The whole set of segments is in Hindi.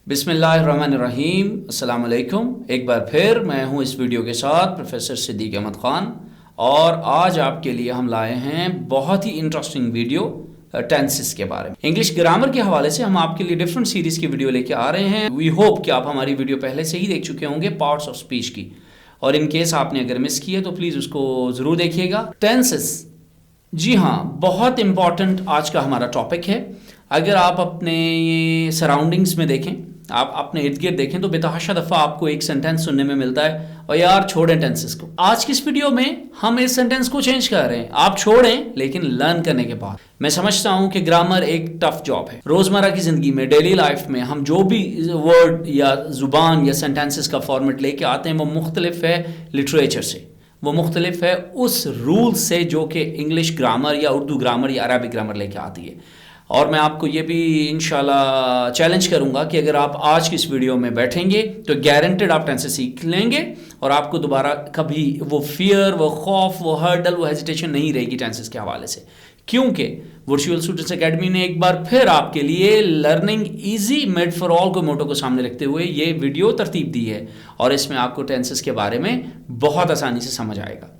बिस्मिल्लाहिर्रहमानिर्रहीम, अस्सलाम वालेकुम। एक बार फिर मैं हूं इस वीडियो के साथ प्रोफेसर सिद्दीक अहमद ख़ान और आज आपके लिए हम लाए हैं बहुत ही इंटरेस्टिंग वीडियो टेंसेस के बारे में। इंग्लिश ग्रामर के हवाले से हम आपके लिए डिफरेंट सीरीज़ की वीडियो लेके आ रहे हैं। वी होप कि आप हमारी वीडियो पहले से ही देख चुके होंगे पार्ट्स ऑफ स्पीच की, और इन केस आपने अगर मिस किए तो प्लीज़ उसको ज़रूर देखिएगा। टेंसेस, जी हाँ, बहुत इंपॉर्टेंट आज का हमारा टॉपिक है। अगर आप अपने सराउंडिंग्स में देखें, आप अपने इर्द गिर्द देखें तो बेतहाशा दफ़ा आपको एक सेंटेंस सुनने में मिलता है और यार छोड़ें टेंसेस को। आज की इस वीडियो में हम इस सेंटेंस को चेंज कर रहे हैं। आप छोड़ें, लेकिन लर्न करने के बाद। मैं समझता हूं कि ग्रामर एक टफ जॉब है। रोज़मर्रा की ज़िंदगी में, डेली लाइफ में हम जो भी वर्ड या ज़ुबान या सेंटेंसेस का फॉर्मेट लेके आते हैं वो मुख्तलिफ है लिटरेचर से, वो मुख्तलिफ है उस रूल से जो कि इंग्लिश ग्रामर या उर्दू ग्रामर या अरबिक ग्रामर लेके आती है। और मैं आपको ये भी इंशाल्लाह चैलेंज करूंगा कि अगर आप आज की इस वीडियो में बैठेंगे तो गारंटेड आप टेंसेस सीख लेंगे और आपको दोबारा कभी वो फियर, वो खौफ, वो हर्डल, वो हेजिटेशन नहीं रहेगी टेंसेस के हवाले से, क्योंकि वर्चुअल स्टूडेंट्स एकेडमी ने एक बार फिर आपके लिए learning easy made for all को मोटो को सामने रखते हुए ये वीडियो तरतीब दी है और इसमें आपको टेंसेस के बारे में बहुत आसानी से समझ आएगा।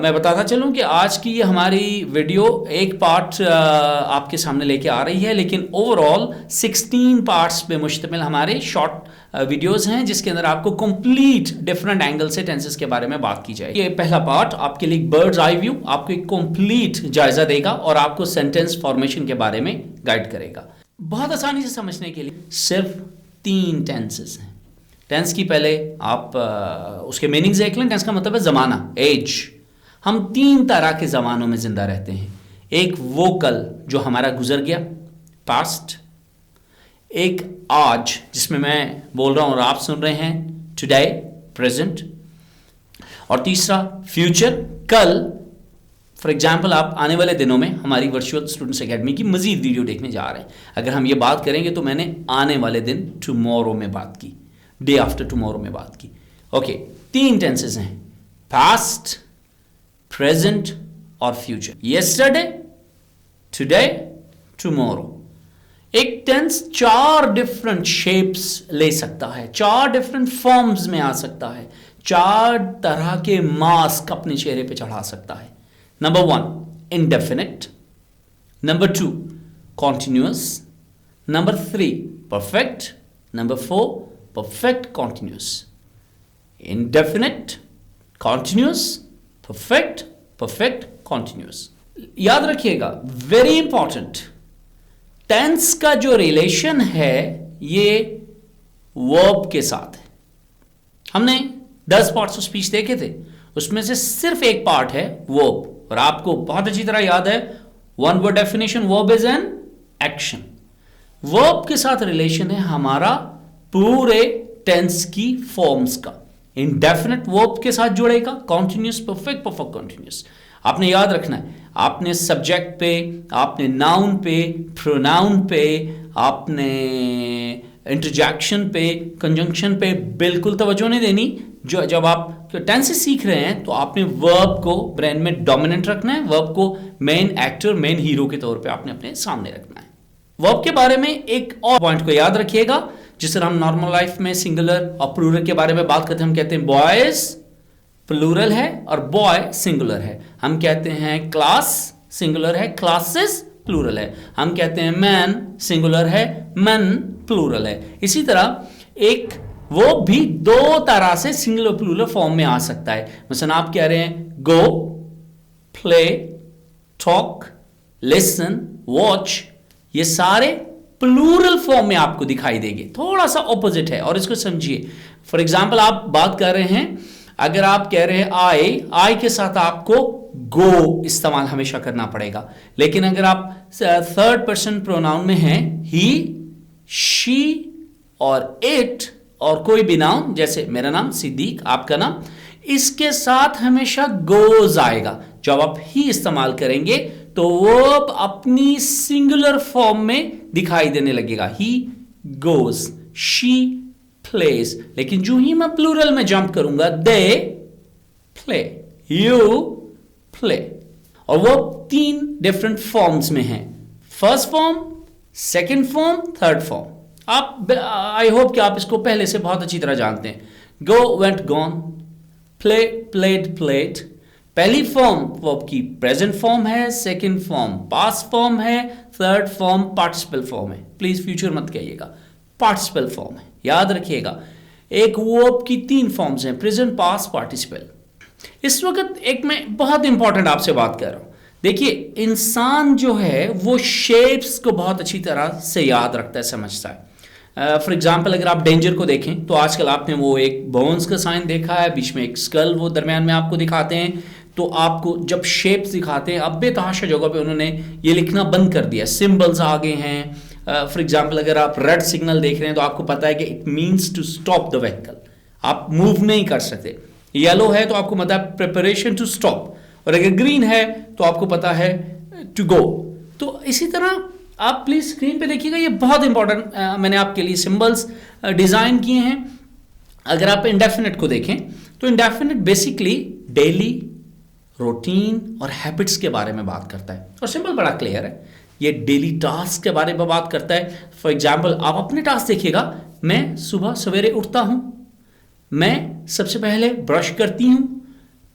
मैं बताता चलूं कि आज की ये हमारी वीडियो एक पार्ट आपके सामने लेके आ रही है, लेकिन ओवरऑल 16 पार्ट्स पे मुश्तमिल हमारे शॉर्ट वीडियोस हैं जिसके अंदर आपको कंप्लीट डिफरेंट एंगल से टेंसेस के बारे में बात की जाएगी। ये पहला पार्ट आपके लिए बर्ड्स आई व्यू, आपको एक कंप्लीट जायजा देगा और आपको सेंटेंस फॉर्मेशन के बारे में गाइड करेगा। बहुत आसानी से समझने के लिए सिर्फ 3 टेंसेस हैं। टेंस की पहले आप उसके मीनिंग्स देख लें। टेंस का मतलब है ज़माना, एज। हम 3 तरह के ज़मानों में ज़िंदा रहते हैं। एक वो कल जो हमारा गुजर गया, पास्ट। एक आज जिसमें मैं बोल रहा हूं और आप सुन रहे हैं, टुडे, प्रेजेंट। और तीसरा फ्यूचर, कल। फॉर एग्जाम्पल, आप आने वाले दिनों में हमारी वर्चुअल स्टूडेंट्स एकेडमी की मजीद वीडियो देखने जा रहे हैं। अगर हम ये बात करेंगे तो मैंने आने वाले दिन, टुमारो में बात की, डे आफ्टर टुमारो में बात की। ओके, 3 टेंसेस हैं, पास्ट, प्रेजेंट और फ्यूचर। Yesterday, today, tomorrow. एक टेंस 4 डिफरेंट शेप्स ले सकता है, 4 डिफरेंट फॉर्म्स में आ सकता है, 4 तरह के मास्क अपने चेहरे पे चढ़ा सकता है। Number 1 indefinite, number 2 continuous, number 3 perfect, number 4 perfect continuous. Indefinite, continuous, perfect, perfect continuous. याद रखिएगा, वेरी इंपॉर्टेंट, टेंस का जो रिलेशन है ये वर्ब के साथ है। हमने 10 पार्ट्स ऑफ स्पीच देखे थे, उसमें से सिर्फ एक पार्ट है वर्ब, और आपको बहुत अच्छी तरह याद है, 1 word definition, verb is an action. Verb के साथ रिलेशन है हमारा पूरे टेंस की फॉर्म्स का। इंडेफिनिट वर्ब के साथ जुड़ेगा, कॉन्टिन्यूअस, परफेक्ट, परफेक्ट कॉन्टिन्यूअस। आपने याद रखना है, आपने सब्जेक्ट पे, आपने नाउन पे, प्रोनाउन पे, आपने इंटरजेक्शन पे, कंजंक्शन पे बिल्कुल तवज्जो नहीं देनी। जो जब आप टेंसेस सीख रहे हैं तो आपने वर्ब को ब्रेन में डोमिनेंट रखना है, वर्ब को मेन एक्टर, मेन हीरो के तौर पे आपने अपने सामने रखना है। वर्ब के बारे में एक और पॉइंट को याद रखिएगा, जिस तरह हम नॉर्मल लाइफ में सिंगुलर और प्लूरल के बारे में बात करते हैं। हम कहते हैं बॉयज प्लूरल है और बॉय सिंगुलर है। हम कहते हैं क्लास सिंगुलर है, क्लासेस प्लूरल है। हम कहते हैं मैन सिंगुलर है, मैन प्लूरल है। इसी तरह एक वो भी 2 तरह से सिंगुलर प्लूरल फॉर्म में आ सकता है। मसलन आप कह रहे हैं गो, प्ले, टॉक, लिसन, वॉच, ये सारे प्लूरल फॉर्म में आपको दिखाई देंगे। थोड़ा सा ऑपोजिट है और इसको समझिए। फॉर एग्जाम्पल, आप बात कर रहे हैं, अगर आप कह रहे हैं आई के साथ आपको गो इस्तेमाल हमेशा करना पड़ेगा, लेकिन अगर आप 3rd पर्सन प्रोनाउन में हैं, ही, शी और इट और कोई भी नाउन, जैसे मेरा नाम सिद्दीक, आपका नाम, इसके साथ हमेशा गोज आएगा। जब आप ही इस्तेमाल करेंगे तो वर्ब अपनी सिंगुलर फॉर्म में दिखाई देने लगेगा, ही गोज, शी प्लेज। लेकिन जो ही मैं प्लूरल में जंप करूंगा, दे प्ले, यू प्ले, और वो 3 डिफरेंट फॉर्म्स में हैं, first form, second form, third form. आप आई होप कि आप इसको पहले से बहुत अच्छी तरह जानते हैं। Go went gone, play played played. पहली फॉर्म वर्ब की प्रेजेंट फॉर्म है, सेकंड फॉर्म पास्ट फॉर्म है, थर्ड फॉर्म पार्टिसिपल फॉर्म है। प्लीज फ्यूचर मत कहिएगा, पार्टिसिपल फॉर्म है, याद रखिएगा। एक वर्ब की 3 फॉर्म्स हैं, प्रेजेंट पास्ट पार्टिसिपल। इस वक्त एक मैं बहुत इंपॉर्टेंट आपसे बात कर रहा हूं। देखिए, इंसान जो है वो शेप्स को बहुत अच्छी तरह से याद रखता है, समझता है। फॉर एग्जाम्पल अगर आप डेंजर को देखें तो आजकल आपने वो एक बोन्स का साइन देखा है, बीच में एक स्कल वो दरमियान में आपको दिखाते हैं। तो आपको जब शेप्स दिखाते हैं, अब बेतहाशा जगह पे उन्होंने ये लिखना बंद कर दिया, सिंबल्स आ गए हैं। फॉर एग्जाम्पल अगर आप रेड सिग्नल देख रहे हैं तो आपको पता है कि it means to stop the vehicle, आप मूव नहीं कर सकते। येलो है तो आपको पता है प्रिपरेशन टू स्टॉप, और अगर ग्रीन है तो आपको पता है टू गो। तो इसी तरह आप प्लीज स्क्रीन पे देखिएगा, ये बहुत इंपॉर्टेंट मैंने आपके लिए सिंबल्स डिजाइन किए हैं। अगर आप इंडेफिनिट को देखें तो इंडेफिनिट बेसिकली डेली, रूटीन और हैबिट्स के बारे में बात करता है, और सिंबल बड़ा क्लियर है, ये डेली टास्क के बारे में बात करता है। फॉर एग्जाम्पल आप अपने टास्क देखिएगा, मैं सुबह सवेरे उठता हूं, मैं सबसे पहले ब्रश करती हूं,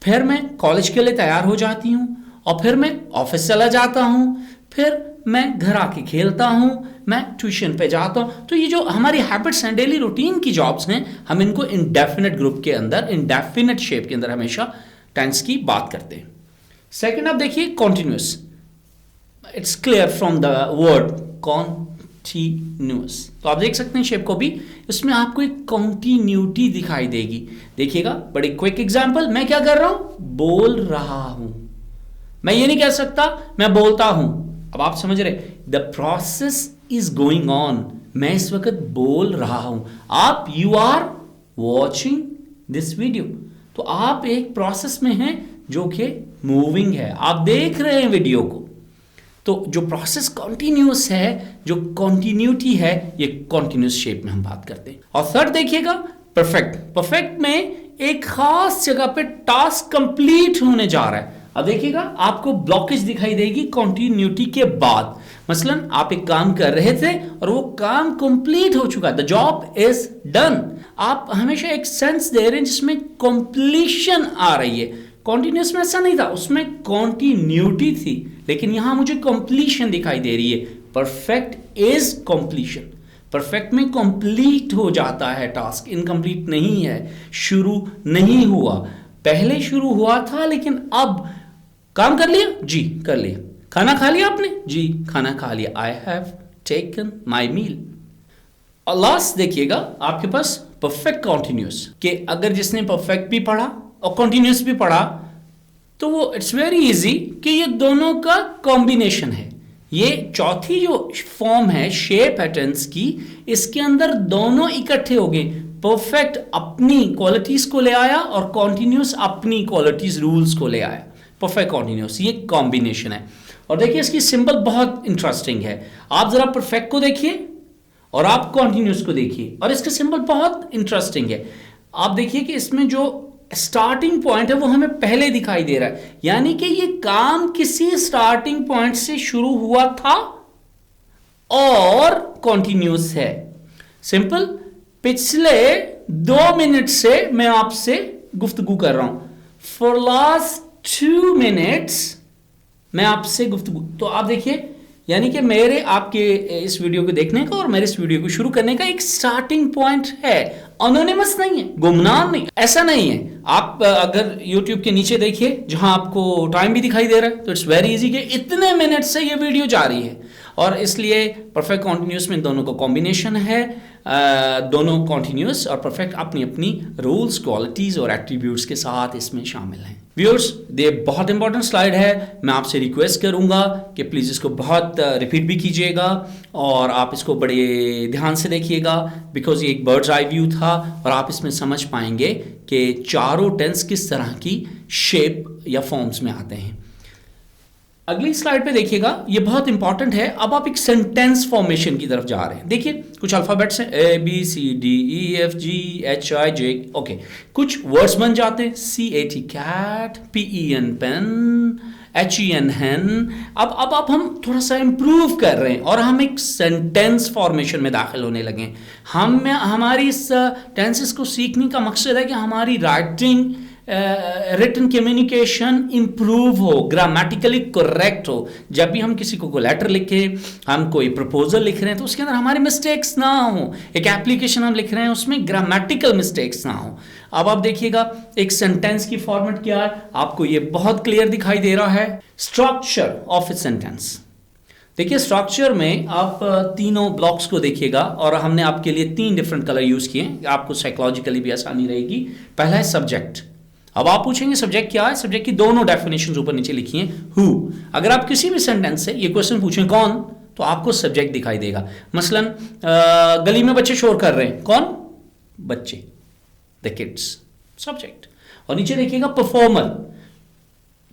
फिर मैं कॉलेज के लिए तैयार हो जाती हूं, और फिर मैं ऑफिस चला जाता हूं, फिर मैं घर आके खेलता हूं, मैं ट्यूशन पे जाता हूं। तो ये जो हमारी हैबिट्स हैं, डेली रूटीन की जॉब्स हैं, हम इनको इंडेफिनिट ग्रुप के अंदर, इंडेफिनिट शेप के अंदर हमेशा टेंस की बात करते हैं। सेकंड आप देखिए continuous, it's clear from the word continuous. तो आप देख सकते हैं शेप को भी, इसमें आपको एक कॉन्टिन्यूटी दिखाई देगी। देखिएगा, बड़ी क्विक एग्जांपल, मैं क्या कर रहा हूं, बोल रहा हूं। मैं ये नहीं कह सकता मैं बोलता हूं। अब आप समझ रहे, the process is going on, मैं इस वक्त बोल रहा हूं। आप you are watching this video, तो आप एक प्रोसेस में हैं जो कि मूविंग है, आप देख रहे हैं वीडियो को। तो जो प्रोसेस कॉन्टिन्यूस है, जो कॉन्टिन्यूटी है, ये कॉन्टिन्यूस शेप में हम बात करते हैं। और थर्ड देखिएगा परफेक्ट। परफेक्ट में एक खास जगह पे टास्क कंप्लीट होने जा रहा है। अब देखिएगा, आपको ब्लॉकेज दिखाई देगी कॉन्टिन्यूटी के बाद। मसलन आप एक काम कर रहे थे और वो काम कंप्लीट हो चुका है, द जॉब इज डन। आप हमेशा एक सेंस दे रहे हैं जिसमें कंप्लीशन आ रही है। कॉन्टिन्यूस में ऐसा नहीं था, उसमें कॉन्टिन्यूटी थी, लेकिन यहां मुझे कंप्लीशन दिखाई दे रही है। परफेक्ट इज कंप्लीशन, परफेक्ट में कंप्लीट हो जाता है टास्क, इनकम्प्लीट नहीं है, शुरू नहीं हुआ। पहले शुरू हुआ था लेकिन अब काम कर लिया, जी कर लिया। खाना खा लिया आपने, जी खाना खा लिया, आई हैव टेकन माई मील। और लास्ट देखिएगा आपके पास परफेक्ट कॉन्टिन्यूस, कि अगर जिसने परफेक्ट भी पढ़ा और कॉन्टिन्यूस भी पढ़ा तो वो इट्स वेरी इजी कि ये दोनों का कॉम्बिनेशन है। ये चौथी जो फॉर्म है, शेप है टेंस की, इसके अंदर दोनों इकट्ठे हो गए। परफेक्ट अपनी क्वालिटीज को ले आया और कॉन्टिन्यूस अपनी क्वालिटीज रूल्स को ले आया। परफेक्ट कॉन्टिन्यूस, ये कॉम्बिनेशन है। और देखिए इसकी सिंबल बहुत इंटरेस्टिंग है। आप जरा परफेक्ट को देखिए और आप कॉन्टिन्यूस को देखिए, और इसका सिंबल बहुत इंटरेस्टिंग है। आप देखिए कि इसमें जो स्टार्टिंग पॉइंट है वो हमें पहले दिखाई दे रहा है, यानी कि ये काम किसी स्टार्टिंग पॉइंट से शुरू हुआ था और कॉन्टिन्यूस है। सिंपल, पिछले 2 मिनट से मैं आपसे गुफ्तगू कर रहा हूं, फॉर लास्ट 2 मिनट्स मैं आपसे गुफ्तगू। तो आप देखिए, यानी कि मेरे आपके इस वीडियो को देखने का और मेरे इस वीडियो को शुरू करने का एक स्टार्टिंग पॉइंट है, अनोनिमस नहीं है, गुमनाम नहीं, ऐसा नहीं है। आप अगर YouTube के नीचे देखिए जहां आपको टाइम भी दिखाई दे रहा है, तो इट्स वेरी इजी कि इतने मिनट से ये वीडियो जारी है। और इसलिए परफेक्ट कॉन्टिन्यूस में दोनों का कॉम्बिनेशन है। दोनों कॉन्टिन्यूस और परफेक्ट अपनी अपनी रूल्स, क्वालिटीज और एट्रीब्यूट्स के साथ इसमें शामिल हैं। व्यूअर्स, ये बहुत इंपॉर्टेंट स्लाइड है, मैं आपसे रिक्वेस्ट करूंगा कि प्लीज़ इसको बहुत रिपीट भी कीजिएगा और आप इसको बड़े ध्यान से देखिएगा, बिकॉज ये एक बर्ड्स आई व्यू था और आप इसमें समझ पाएंगे कि चारों टेंस किस तरह की शेप या फॉर्म्स में आते हैं। अगली स्लाइड पे देखिएगा, ये बहुत इंपॉर्टेंट है। अब आप एक सेंटेंस फॉर्मेशन की तरफ जा रहे हैं। देखिए कुछ अल्फाबेट्स हैं, ABCDEFGHIJ, ओके। कुछ वर्ड्स बन जाते हैं, CAT cat, PEN pen, HEN hen। अब हम थोड़ा सा इम्प्रूव कर रहे हैं और हम एक सेंटेंस फॉर्मेशन में दाखिल होने लगे। हमारी इस टेंसेस को सीखने का मकसद है कि हमारी राइटिंग रिटन कम्युनिकेशन इम्प्रूव हो, ग्रामेटिकली करेक्ट हो। जब भी हम किसी को लेटर लिखें, हम कोई प्रपोजल लिख रहे हैं तो उसके अंदर हमारे मिस्टेक्स ना हो। एक एप्लीकेशन हम लिख रहे हैं उसमें ग्रामेटिकल मिस्टेक्स ना हो। अब आप देखिएगा एक सेंटेंस की फॉर्मेट क्या है, आपको ये बहुत क्लियर दिखाई दे रहा है। स्ट्रक्चर ऑफ ए सेंटेंस, देखिए स्ट्रक्चर में आप तीनों ब्लॉक्स को देखिएगा और हमने आपके लिए 3 डिफरेंट कलर यूज किए, आपको साइकोलॉजिकली भी आसानी रहेगी। पहला है सब्जेक्ट। अब आप पूछेंगे सब्जेक्ट क्या है, सब्जेक्ट की दोनों डेफिनेशंस ऊपर नीचे लिखी हैं। हु, अगर आप किसी भी सेंटेंस से ये क्वेश्चन पूछें कौन, तो आपको सब्जेक्ट दिखाई देगा। मसलन गली में बच्चे शोर कर रहे हैं, कौन, बच्चे, द किड्स, सब्जेक्ट। और नीचे देखिएगा परफॉर्मर,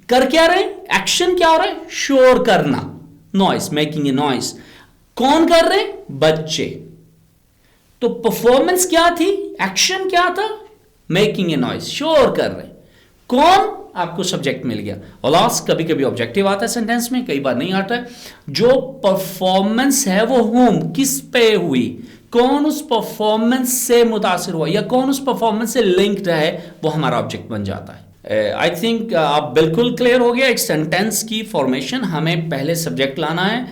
कर क्या रहे हैं, एक्शन क्या हो रहा है, शोर करना, नॉइस, मेकिंग ए नॉइस। कौन कर रहे हैं, बच्चे। तो परफॉर्मेंस क्या थी, एक्शन क्या था, मेकिंग ए नॉइस, शोर कर रहे हैं। कौन, आपको सब्जेक्ट मिल गया। और लास्ट कभी कभी ऑब्जेक्टिव आता है सेंटेंस में, कई बार नहीं आता है। जो परफॉर्मेंस है वो होम, किस पे हुई, कौन उस परफॉर्मेंस से मुतासिर हुआ या कौन उस परफॉर्मेंस से लिंक्ड है, वो हमारा ऑब्जेक्ट बन जाता है। आई थिंक आप बिल्कुल क्लियर हो गया। एक सेंटेंस की फॉर्मेशन हमें पहले सब्जेक्ट लाना है।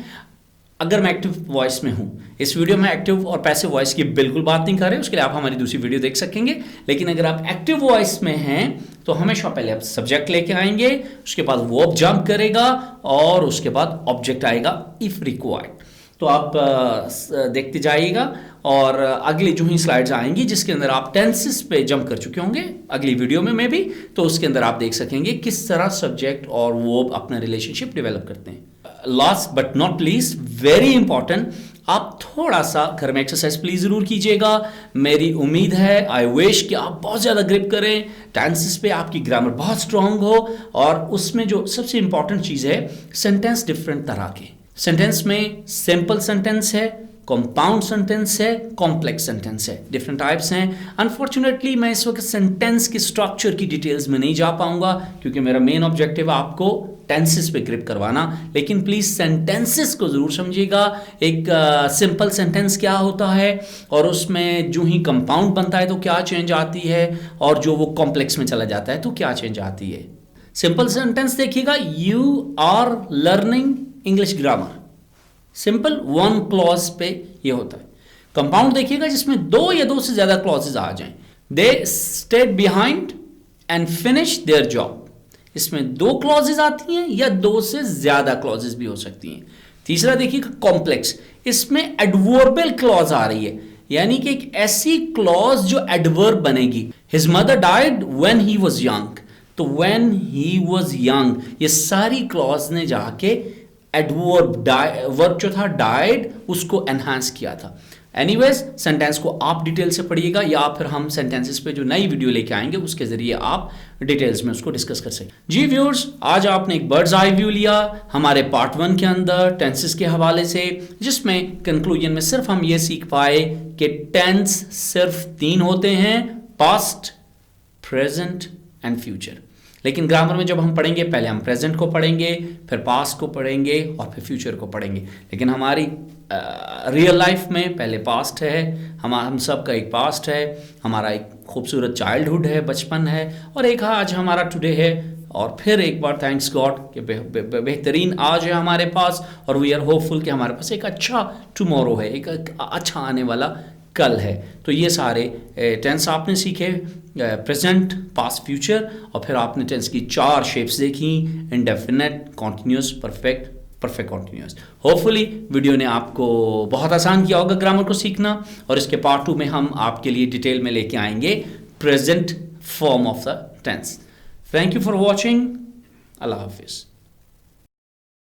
अगर मैं एक्टिव वॉइस में हूं, इस वीडियो में एक्टिव और पैसिव वॉइस की बिल्कुल बात नहीं कर रहे, उसके लिए आप हमारी दूसरी वीडियो देख सकेंगे। लेकिन अगर आप एक्टिव वॉइस में हैं तो हमेशा पहले आप सब्जेक्ट लेके आएंगे, उसके बाद वर्ब जंप करेगा और उसके बाद ऑब्जेक्ट आएगा इफ रिक्वायर्ड। तो आप देखते जाइएगा और अगली जो ही स्लाइड्स आएंगी जिसके अंदर आप टेंसेस पे जंप कर चुके होंगे अगली वीडियो में भी, तो उसके अंदर आप देख सकेंगे किस तरह सब्जेक्ट और वर्ब अपना रिलेशनशिप डेवलप करते हैं। Last but not least, very important, आप थोड़ा सा घर में एक्सरसाइज प्लीज जरूर कीजिएगा। मेरी उम्मीद है, आई विश कि आप बहुत ज्यादा ग्रिप करें टेंसेस पे, आपकी ग्रामर बहुत स्ट्रांग हो। और उसमें जो सबसे इंपॉर्टेंट चीज है, सेंटेंस डिफरेंट तरह के सेंटेंस में सिंपल सेंटेंस है, कंपाउंड सेंटेंस है, कॉम्प्लेक्स सेंटेंस है, डिफरेंट टाइप्स हैं। अनफॉर्चुनेटली मैं इस वक्त सेंटेंस की स्ट्रक्चर की डिटेल्स में नहीं जा पाऊंगा क्योंकि मेरा मेन ऑब्जेक्टिव है आपको टेंसेस पे ग्रिप करवाना। लेकिन प्लीज सेंटेंसेस को जरूर समझिएगा। एक सिंपल सेंटेंस क्या होता है और उसमें जो ही कंपाउंड बनता है तो क्या चेंज आती है, और जो वो कॉम्प्लेक्स में चला जाता है तो क्या चेंज आती है। सिंपल सेंटेंस देखिएगा, you are learning English grammar, simple 1 clause पे ये होता है। कंपाउंड देखिएगा जिसमें 2 या 2 से ज्यादा क्लॉजेज आ जाएं, they stayed behind and finish their job, इसमें 2 क्लॉजेज आती हैं या 2 से ज्यादा क्लॉजेज भी हो सकती हैं। तीसरा देखिएगा कॉम्प्लेक्स, इसमें एडवर्बियल क्लॉज आ रही है, यानी कि एक ऐसी क्लॉज जो एडवर्ब बनेगी। His mother died when he was young, तो व्हेन ही वाज यंग, ये सारी क्लॉज ने जाके एडवर्ब वर्ब जो था डाइड उसको एनहांस किया था। एनीवेज, सेंटेंस को आप डिटेल से पढ़िएगा या फिर हम सेंटेंसेस पे जो नई वीडियो लेके आएंगे उसके जरिए आप डिटेल्स में उसको डिस्कस कर सकें। जी व्यूअर्स, आज आपने एक बर्ड्स आई व्यू लिया हमारे पार्ट 1 के अंदर टेंसेस के हवाले से, जिसमें कंक्लूजन में सिर्फ हम ये सीख पाए कि टेंस सिर्फ 3 होते हैं, पास्ट, प्रेजेंट एंड फ्यूचर। लेकिन ग्रामर में जब हम पढ़ेंगे पहले हम प्रेजेंट को पढ़ेंगे, फिर पास्ट को पढ़ेंगे और फिर फ्यूचर को पढ़ेंगे। लेकिन हमारी रियल लाइफ में पहले पास्ट है, हम सब का एक पास्ट है, हमारा एक खूबसूरत चाइल्डहुड है, बचपन है, और एक आज हमारा टुडे है, और फिर एक बार थैंक्स गॉड कि बेहतरीन आज है हमारे पास, और वी आर होपफुल कि हमारे पास एक अच्छा टुमारो है, एक अच्छा आने वाला कल है। तो ये सारे टेंस आपने सीखे, प्रेजेंट, पास्ट, फ्यूचर, और फिर आपने टेंस की 4 शेप्स देखी, indefinite, continuous, perfect, perfect continuous. Hopefully video ने आपको बहुत आसान किया होगा ग्रामर को सीखना, और इसके पार्ट 2 में हम आपके लिए डिटेल में लेके आएंगे present form of the tense. Thank you for watching. Allah हाफिज़।